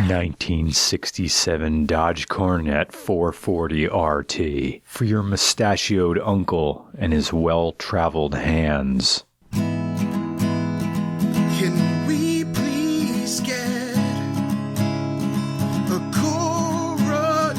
1967 Dodge Coronet 440 RT for your mustachioed uncle and his well-traveled hands. Can we please get a Coronet?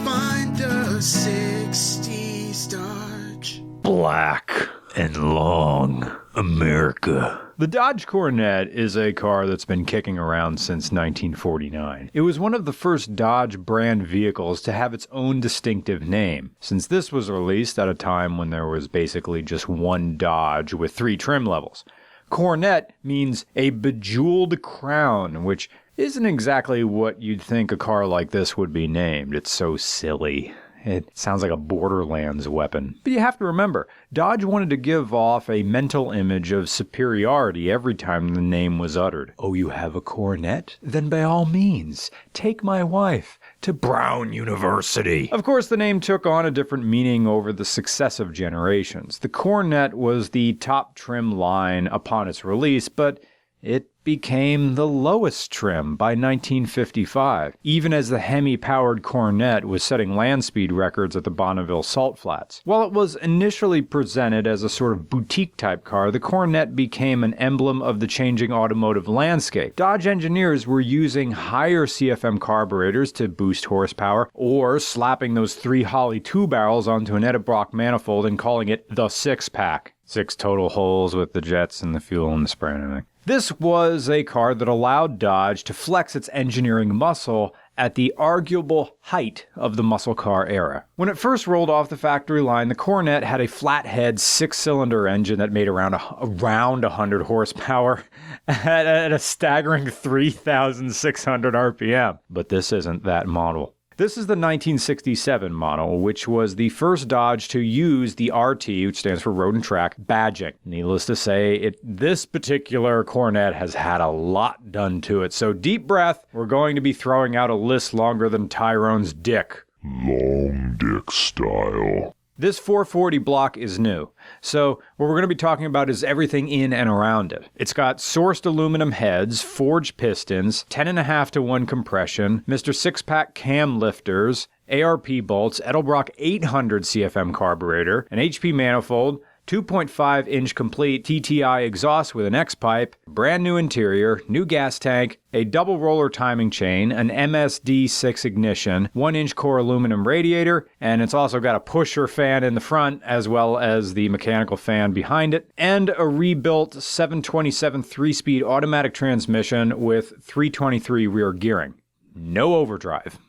Find a 60s Dodge. Black and long America. The Dodge Coronet is a car that's been kicking around since 1949. It was one of the first Dodge brand vehicles to have its own distinctive name, since this was released at a time when there was basically just one Dodge with 3 trim levels. Coronet means a bejeweled crown, which isn't exactly what you'd think a car like this would be named. It's so silly. It sounds like a Borderlands weapon. But you have to remember, Dodge wanted to give off a mental image of superiority every time the name was uttered. Oh, you have a coronet? Then by all means, take my wife to Brown University. Of course, the name took on a different meaning over the successive generations. The Coronet was the top trim line upon its release, but it became the lowest trim by 1955, even as the Hemi-powered Coronet was setting land speed records at the Bonneville Salt Flats. While it was initially presented as a sort of boutique-type car, the Coronet became an emblem of the changing automotive landscape. Dodge engineers were using higher CFM carburetors to boost horsepower, or slapping those 3 Holley 2-barrels onto an Edelbrock manifold and calling it the 6-pack. 6 total holes with the jets and the fuel and the spray and everything. This was a car that allowed Dodge to flex its engineering muscle at the arguable height of the muscle car era. When it first rolled off the factory line, the Coronet had a flathead 6-cylinder engine that made around 100 horsepower at a staggering 3,600 RPM. But this isn't that model. This is the 1967 model, which was the first Dodge to use the RT, which stands for Road and Track, badging. Needless to say, this particular Coronet has had a lot done to it. So deep breath, we're going to be throwing out a list longer than Tyrone's dick. Long dick style. This 440 block is new, so what we're going to be talking about is everything in and around it. It's got sourced aluminum heads, forged pistons, 10.5-to-1 compression, Mr. 6-pack cam lifters, ARP bolts, Edelbrock 800 CFM carburetor, an HP manifold, 2.5-inch complete TTI exhaust with an X-pipe, brand new interior, new gas tank, a double roller timing chain, an MSD6 ignition, 1-inch core aluminum radiator, and it's also got a pusher fan in the front as well as the mechanical fan behind it, and a rebuilt 727 3-speed automatic transmission with 323 rear gearing. No overdrive.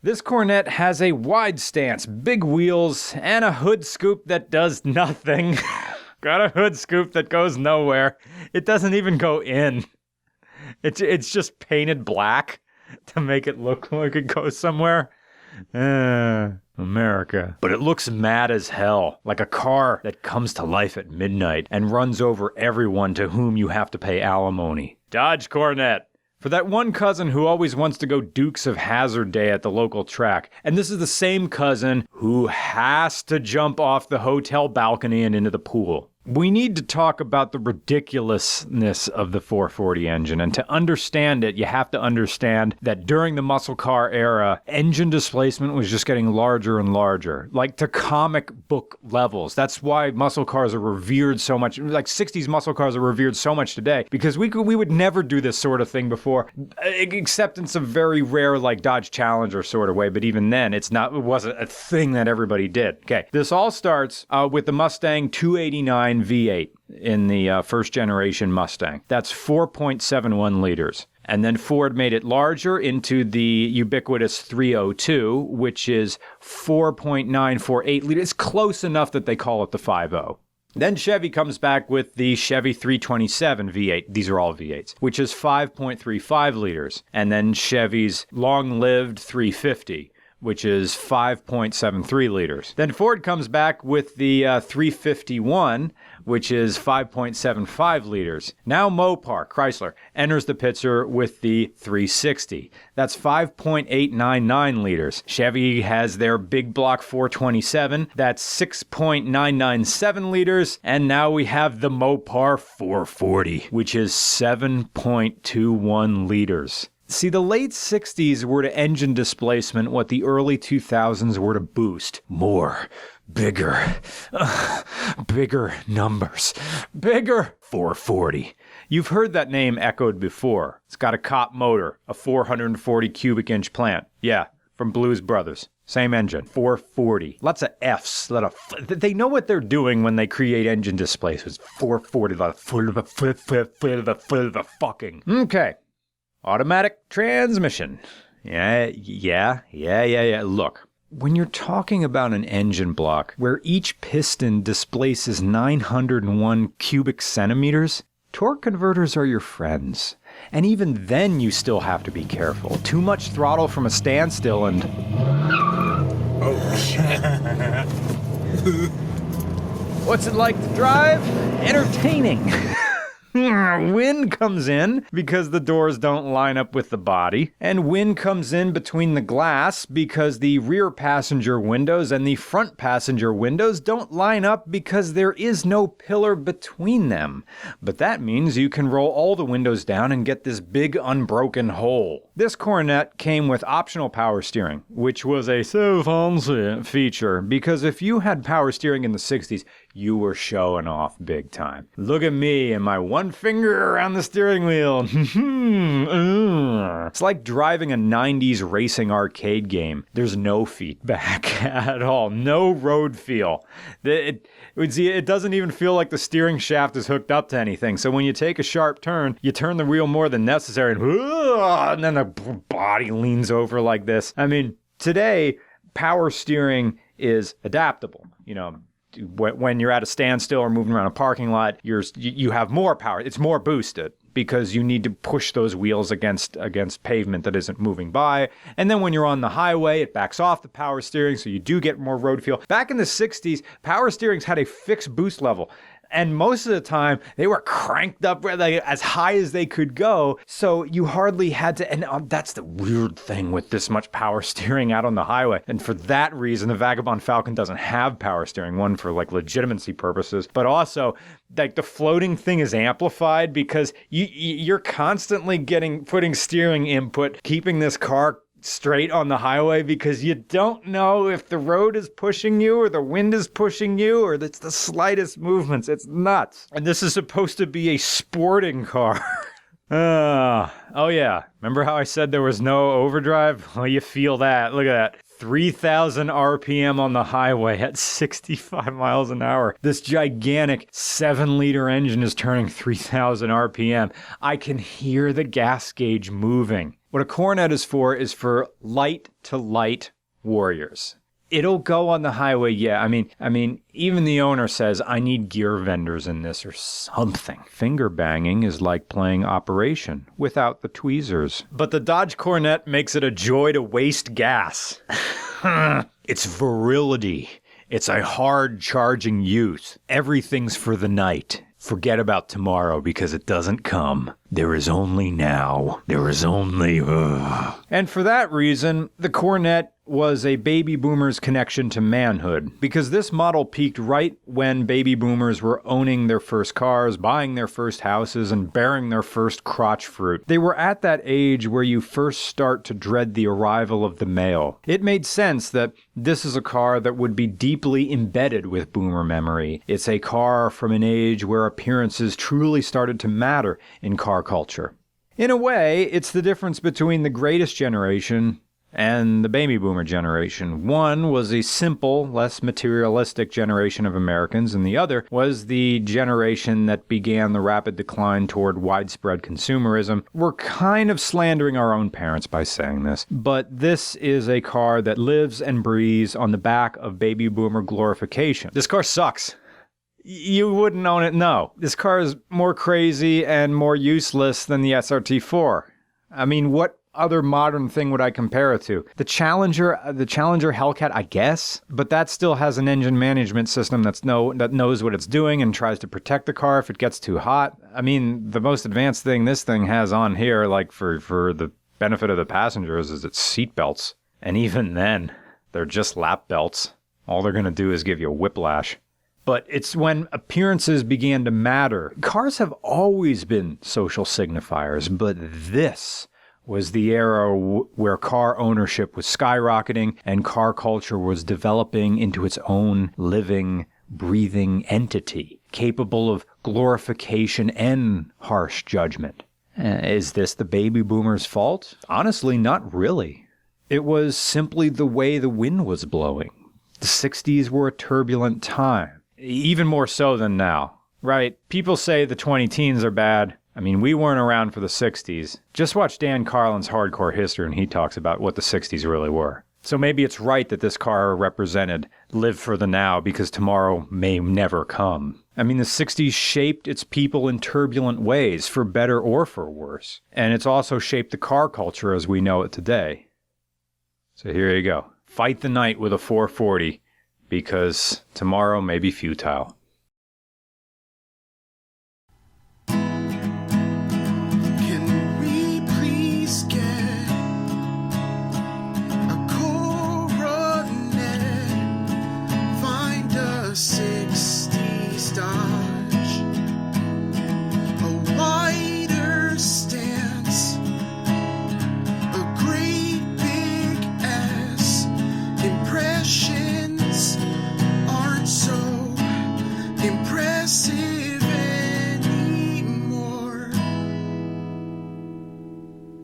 This Coronet has a wide stance, big wheels, and a hood scoop that does nothing. Got a hood scoop that goes nowhere. It doesn't even go in. It's just painted black to make it look like it goes somewhere. America. But it looks mad as hell, like a car that comes to life at midnight and runs over everyone to whom you have to pay alimony. Dodge Coronet. For that one cousin who always wants to go Dukes of Hazzard Day at the local track. And this is the same cousin who has to jump off the hotel balcony and into the pool. We need to talk about the ridiculousness of the 440 engine, and to understand it, you have to understand that during the muscle car era, engine displacement was just getting larger and larger, like to comic book levels. That's why muscle cars are revered so much, like 60s muscle cars are revered so much today, because we would never do this sort of thing before, except in some very rare, like Dodge Challenger sort of way, but even then, it wasn't a thing that everybody did. Okay, this all starts with the Mustang 289 V8 in the first generation Mustang. That's 4.71 liters. And then Ford made it larger into the ubiquitous 302, which is 4.948 liters. It's close enough that they call it the 5.0. Then Chevy comes back with the Chevy 327 V8. These are all V8s, which is 5.35 liters. And then Chevy's long-lived 350, which is 5.73 liters. Then Ford comes back with the 351, which is 5.75 liters. Now Mopar, Chrysler, enters the picture with the 360. That's 5.899 liters. Chevy has their big block 427. That's 6.997 liters. And now we have the Mopar 440, which is 7.21 liters. See, the late 60s were to engine displacement what the early 2000s were to boost. More, bigger, bigger numbers, bigger 440. You've heard that name echoed before. It's got a cop motor, a 440 cubic inch plant. Yeah, from Blues Brothers. Same engine, 440. Lots of Fs. They know what they're doing when they create engine displacements. 440, the fucking. Okay. Automatic transmission. Yeah. Look, when you're talking about an engine block where each piston displaces 901 cubic centimeters, torque converters are your friends. And even then you still have to be careful. Too much throttle from a standstill and... Oh, shit. What's it like to drive? Entertaining. Wind comes in because the doors don't line up with the body, and wind comes in between the glass because the rear passenger windows and the front passenger windows don't line up because there is no pillar between them. But that means you can roll all the windows down and get this big unbroken hole. This Coronet came with optional power steering, which was a so fancy feature because if you had power steering in the 60s, you were showing off big time. Look at me and my one finger around the steering wheel. It's like driving a 90s racing arcade game. There's no feedback at all. No road feel. It doesn't even feel like the steering shaft is hooked up to anything. So when you take a sharp turn, you turn the wheel more than necessary and then the body leans over like this. I mean, today, power steering is adaptable. You know, when you're at a standstill or moving around a parking lot, you have more power. It's more boosted because you need to push those wheels against pavement that isn't moving by. And then when you're on the highway, it backs off the power steering, so you do get more road feel. Back in the 60s, power steerings had a fixed boost level. And most of the time, they were cranked up as high as they could go. So you hardly had to, and that's the weird thing with this much power steering out on the highway. And for that reason, the Vagabond Falcon doesn't have power steering, one for like legitimacy purposes, but also like the floating thing is amplified because you're constantly putting steering input, keeping this car straight on the highway because you don't know if the road is pushing you or the wind is pushing you or it's the slightest movements. It's nuts. And this is supposed to be a sporting car. Oh yeah. Remember how I said there was no overdrive? Well, you feel that. Look at that. 3,000 RPM on the highway at 65 miles an hour. This gigantic 7-liter engine is turning 3,000 RPM. I can hear the gas gauge moving. What a Coronet is for light-to-light warriors. It'll go on the highway, yeah. I mean, even the owner says, I need gear vendors in this or something. Finger banging is like playing Operation without the tweezers. But the Dodge Coronet makes it a joy to waste gas. It's virility. It's a hard-charging youth. Everything's for the night. Forget about tomorrow because it doesn't come. There is only now. There is only... And for that reason, the Coronet was a baby boomer's connection to manhood, because this model peaked right when baby boomers were owning their first cars, buying their first houses, and bearing their first crotch fruit. They were at that age where you first start to dread the arrival of the male. It made sense that this is a car that would be deeply embedded with boomer memory. It's a car from an age where appearances truly started to matter in car culture. In a way, it's the difference between the greatest generation and the baby boomer generation. One was a simple, less materialistic generation of Americans, and the other was the generation that began the rapid decline toward widespread consumerism. We're kind of slandering our own parents by saying this, but this is a car that lives and breathes on the back of baby boomer glorification. This car sucks. You wouldn't own it, no. This car is more crazy and more useless than the SRT4. I mean, what other modern thing would I compare it to? The Challenger Hellcat, I guess, but that still has an engine management system that knows what it's doing and tries to protect the car if it gets too hot. I mean, the most advanced thing this thing has on here, like for the benefit of the passengers, is its seatbelts. And even then, they're just lap belts. All they're going to do is give you a whiplash. But it's when appearances began to matter. Cars have always been social signifiers, but this was the era where car ownership was skyrocketing and car culture was developing into its own living, breathing entity, capable of glorification and harsh judgment. Is this the baby boomers' fault? Honestly, not really. It was simply the way the wind was blowing. The 60s were a turbulent time. Even more so than now, right? People say the 20-teens are bad. I mean, we weren't around for the 60s. Just watch Dan Carlin's Hardcore History and he talks about what the 60s really were. So maybe it's right that this car represented live for the now because tomorrow may never come. I mean, the 60s shaped its people in turbulent ways, for better or for worse. And it's also shaped the car culture as we know it today. So here you go. Fight the night with a 440. Because tomorrow may be futile.